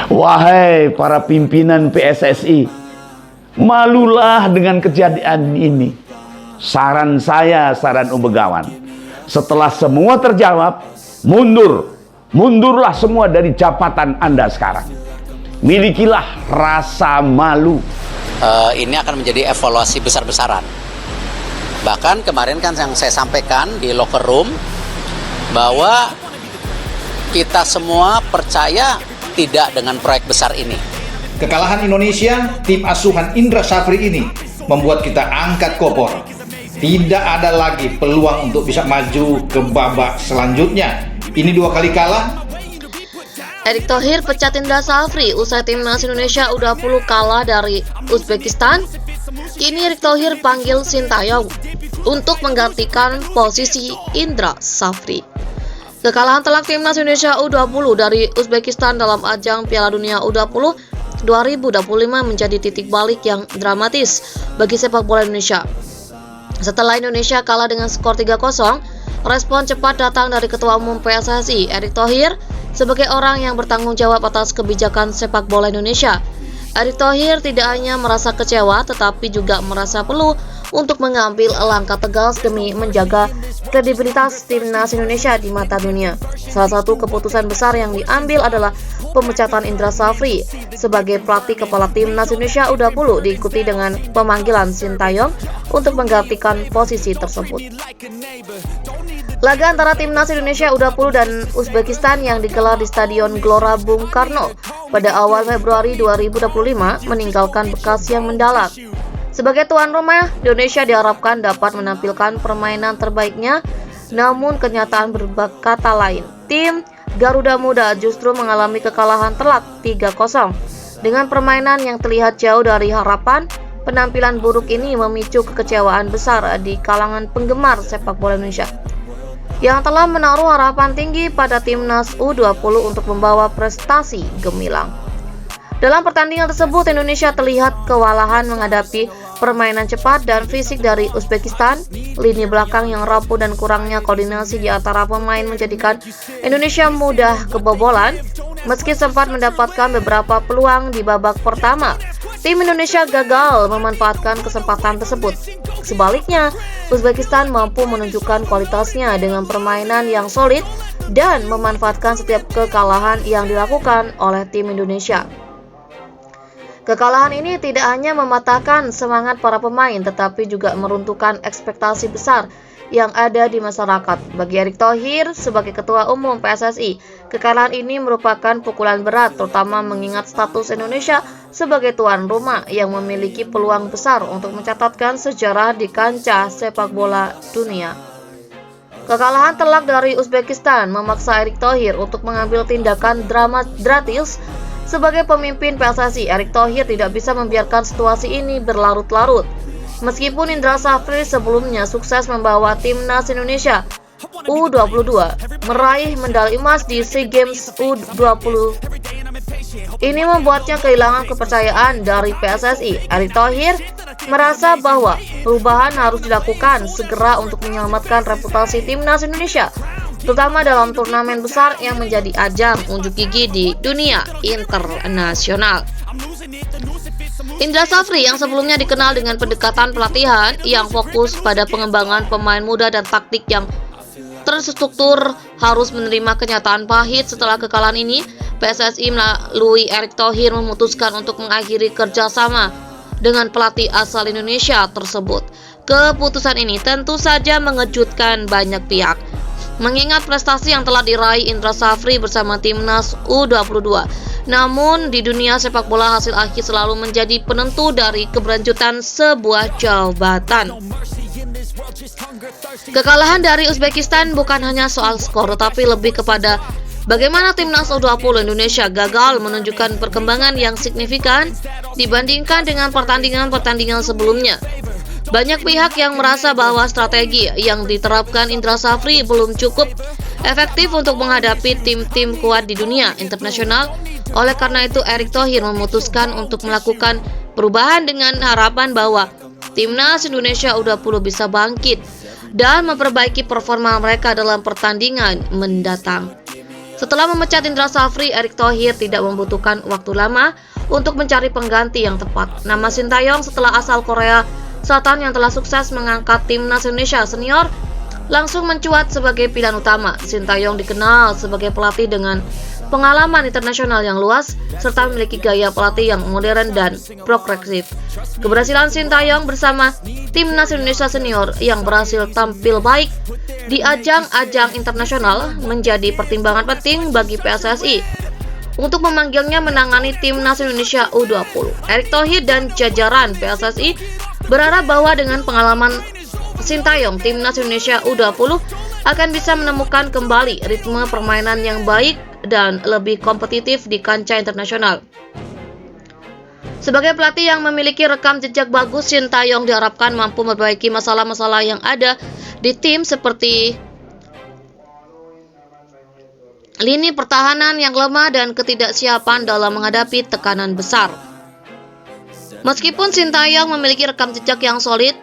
Wahai para pimpinan PSSI, malulah dengan kejadian ini. Saran saya, saran Om Begawan, setelah semua terjawab, mundurlah semua dari jabatan Anda sekarang. Milikilah rasa malu. Ini akan menjadi evaluasi besar-besaran. Bahkan kemarin kan yang saya sampaikan di locker room, bahwa kita semua percaya tidak dengan proyek besar ini. Kekalahan Indonesia, tim asuhan Indra Safri ini membuat kita angkat kopor. Tidak ada lagi peluang untuk bisa maju ke babak selanjutnya. Ini 2 kali kalah. Erick Thohir pecat Indra Safri usai timnas Indonesia U20 kalah dari Uzbekistan. Kini Erick Thohir panggil Sintayong untuk menggantikan posisi Indra Safri. Kekalahan telak timnas Indonesia U20 dari Uzbekistan dalam ajang Piala Dunia U20 2025 menjadi titik balik yang dramatis bagi sepak bola Indonesia. Setelah Indonesia kalah dengan skor 3-0, respon cepat datang dari Ketua Umum PSSI Erick Thohir sebagai orang yang bertanggung jawab atas kebijakan sepak bola Indonesia. Erick Thohir tidak hanya merasa kecewa tetapi juga merasa perlu untuk mengambil langkah tegas demi menjaga kredibilitas timnas Indonesia di mata dunia. Salah satu keputusan besar yang diambil adalah pemecatan Indra Safri sebagai pelatih kepala timnas Indonesia U20, diikuti dengan pemanggilan Sintayong untuk menggantikan posisi tersebut. Laga antara timnas Indonesia U20 dan Uzbekistan yang digelar di Stadion Gelora Bung Karno pada awal Februari 2025 meninggalkan bekas yang mendalam. Sebagai tuan rumah, Indonesia diharapkan dapat menampilkan permainan terbaiknya, namun kenyataan berkata lain. Tim Garuda Muda justru mengalami kekalahan telak 3-0. Dengan permainan yang terlihat jauh dari harapan, penampilan buruk ini memicu kekecewaan besar di kalangan penggemar sepak bola Indonesia yang telah menaruh harapan tinggi pada timnas U20 untuk membawa prestasi gemilang. Dalam pertandingan tersebut, Indonesia terlihat kewalahan menghadapi permainan cepat dan fisik dari Uzbekistan. Lini belakang yang rapuh dan kurangnya koordinasi di antara pemain menjadikan Indonesia mudah kebobolan. Meski sempat mendapatkan beberapa peluang di babak pertama, tim Indonesia gagal memanfaatkan kesempatan tersebut. Sebaliknya, Uzbekistan mampu menunjukkan kualitasnya dengan permainan yang solid dan memanfaatkan setiap kekalahan yang dilakukan oleh tim Indonesia. Kekalahan ini tidak hanya mematahkan semangat para pemain, tetapi juga meruntuhkan ekspektasi besar yang ada di masyarakat. Bagi Erick Thohir sebagai Ketua Umum PSSI, kekalahan ini merupakan pukulan berat, terutama mengingat status Indonesia sebagai tuan rumah yang memiliki peluang besar untuk mencatatkan sejarah di kancah sepak bola dunia. Kekalahan telak dari Uzbekistan memaksa Erick Thohir untuk mengambil tindakan dramatis. Sebagai pemimpin PSSI, Erick Thohir tidak bisa membiarkan situasi ini berlarut-larut. Meskipun Indra Safri sebelumnya sukses membawa timnas Indonesia U22 meraih medali emas di SEA Games U20, ini membuatnya kehilangan kepercayaan dari PSSI. Erick Thohir merasa bahwa perubahan harus dilakukan segera untuk menyelamatkan reputasi timnas Indonesia, terutama dalam turnamen besar yang menjadi ajang unjuk gigi di dunia internasional. Indra Safri yang sebelumnya dikenal dengan pendekatan pelatihan yang fokus pada pengembangan pemain muda dan taktik yang terstruktur, harus menerima kenyataan pahit. Setelah kekalahan ini, PSSI melalui Erick Thohir memutuskan untuk mengakhiri kerjasama dengan pelatih asal Indonesia tersebut. Keputusan ini tentu saja mengejutkan banyak pihak, mengingat prestasi yang telah diraih Indra Safri bersama timnas U22. Namun di dunia sepak bola, hasil akhir selalu menjadi penentu dari keberlanjutan sebuah jabatan. Kekalahan dari Uzbekistan bukan hanya soal skor, tetapi lebih kepada bagaimana timnas U20 Indonesia gagal menunjukkan perkembangan yang signifikan dibandingkan dengan pertandingan-pertandingan sebelumnya. Banyak pihak yang merasa bahwa strategi yang diterapkan Indra Safri belum cukup efektif untuk menghadapi tim-tim kuat di dunia internasional. Oleh karena itu, Erick Thohir memutuskan untuk melakukan perubahan dengan harapan bahwa timnas Indonesia U20 bisa bangkit dan memperbaiki performa mereka dalam pertandingan mendatang. Setelah memecat Indra Safri, Erick Thohir tidak membutuhkan waktu lama untuk mencari pengganti yang tepat. Nama Sintayong setelah asal Korea Selatan yang telah sukses mengangkat timnas Indonesia senior langsung mencuat sebagai pilihan utama. Sintayong dikenal sebagai pelatih dengan pengalaman internasional yang luas serta memiliki gaya pelatih yang modern dan progresif. Keberhasilan Sintayong bersama timnas Indonesia senior yang berhasil tampil baik di ajang-ajang internasional menjadi pertimbangan penting bagi PSSI untuk memanggilnya menangani timnas Indonesia U20. Erick Thohir dan jajaran PSSI berharap bahwa dengan pengalaman Sintayong, timnas Indonesia U20 akan bisa menemukan kembali ritme permainan yang baik dan lebih kompetitif di kancah internasional. Sebagai pelatih yang memiliki rekam jejak bagus, Sintayong diharapkan mampu memperbaiki masalah-masalah yang ada di tim seperti lini pertahanan yang lemah dan ketidaksiapan dalam menghadapi tekanan besar. Meskipun Sintayong memiliki rekam jejak yang solid,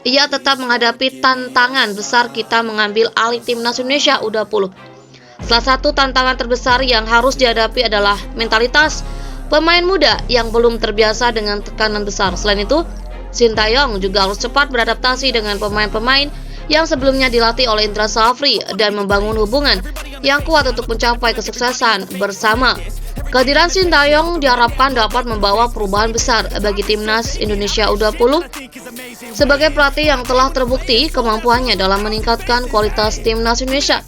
ia tetap menghadapi tantangan besar kita mengambil alih timnas Indonesia U20. Salah satu tantangan terbesar yang harus dihadapi adalah mentalitas pemain muda yang belum terbiasa dengan tekanan besar. Selain itu, Sintayong juga harus cepat beradaptasi dengan pemain-pemain yang sebelumnya dilatih oleh Indra Safri dan membangun hubungan yang kuat untuk mencapai kesuksesan bersama. Kehadiran Sintayong diharapkan dapat membawa perubahan besar bagi timnas Indonesia U20 sebagai pelatih yang telah terbukti kemampuannya dalam meningkatkan kualitas timnas Indonesia.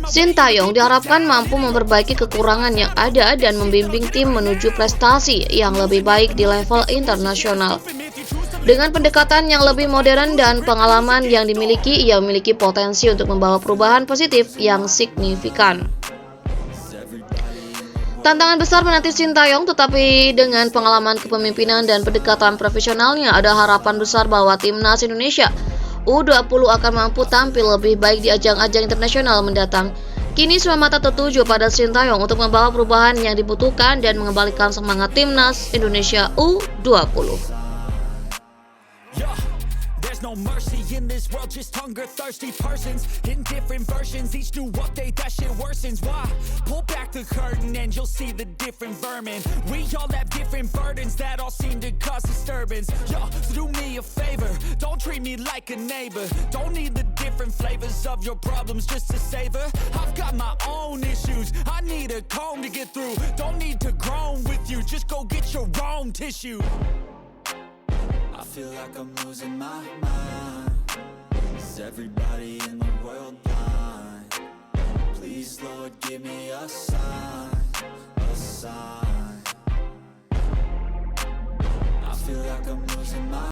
Sintayong diharapkan mampu memperbaiki kekurangan yang ada dan membimbing tim menuju prestasi yang lebih baik di level internasional. Dengan pendekatan yang lebih modern dan pengalaman yang dimiliki, ia memiliki potensi untuk membawa perubahan positif yang signifikan. Tantangan besar menanti Sintayong, tetapi dengan pengalaman kepemimpinan dan pendekatan profesionalnya, ada harapan besar bahwa timnas Indonesia U20 akan mampu tampil lebih baik di ajang-ajang internasional mendatang. Kini semua mata tertuju pada Sintayong untuk membawa perubahan yang dibutuhkan dan mengembalikan semangat timnas Indonesia U20. No mercy in this world, just hunger thirsty persons in different versions. Each new update, that shit worsens. Why? Pull back the curtain and you'll see the different vermin. We all have different burdens that all seem to cause disturbance. Yo, so do me a favor, don't treat me like a neighbor. Don't need the different flavors of your problems just to savor. I've got my own issues, I need a comb to get through. Don't need to groan with you, just go get your own tissue. I feel like I'm losing my mind. Is everybody in the world blind? Please, Lord, give me a sign, a sign. I feel like I'm losing my